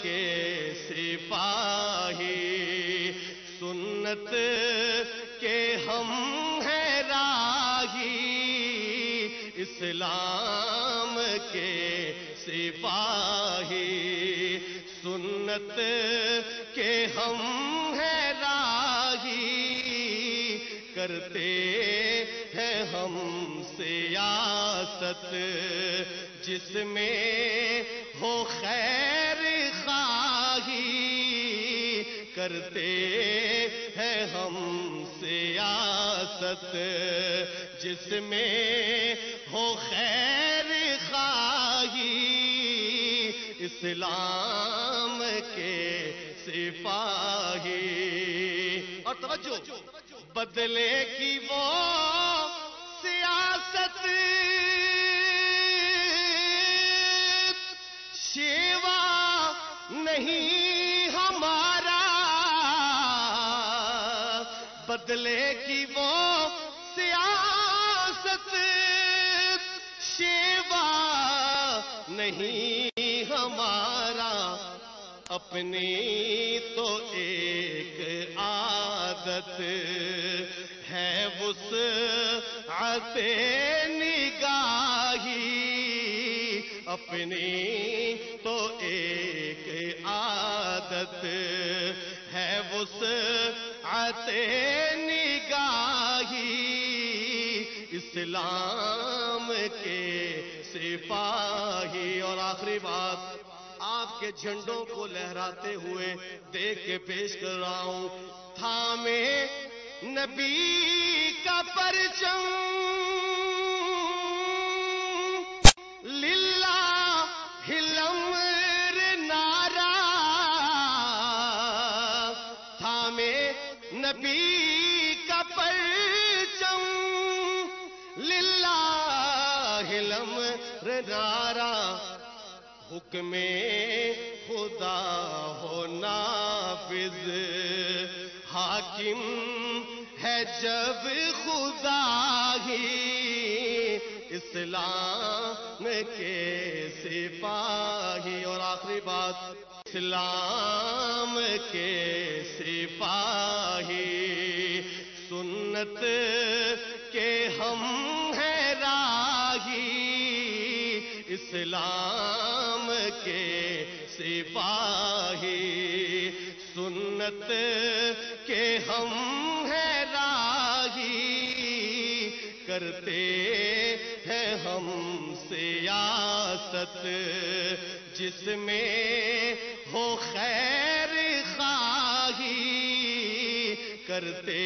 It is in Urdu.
کے سپاہی، سنت کے ہم ہیں راہی، اسلام کے سپاہی، سنت کے ہم ہیں راہی، کرتے ہیں ہم سیاست جس میں ہو خیر خواہی، کرتے ہیں ہم سیاست جس میں ہو خیر خواہی، اسلام کے سپاہی۔ اور توجہ، بدلے کی وہ سیاست شیوا نہیں ہمارا، بدلے کی وہ سیاست شیوا نہیں ہمارا، اپنی تو ایک عادت ہے وسعت نگاہی، اپنی تو ایک عادت ہے وسعت نگاہی، اسلام کے سپاہی۔ اور آخری بات، آپ کے جھنڈوں کو لہراتے ہوئے دیکھ کے پیش کر رہا ہوں، تھامے نبی کا پرچم، للہ الامر نعرہ، تھامے نبی کا پرچم، للہ الامر نعرہ، حکم خدا ہو نافذ، حاکم ہے جب خدا ہی، اسلام کے سپاہی۔ اور آخری بات، اسلام کے سپاہی، سنت کے ہم ہیں راہی، اسلام کے سپاہی، سنت کے ہم ہیں راہی، کرتے ہیں ہم سیاست جس میں ہو خیر خواہی، کرتے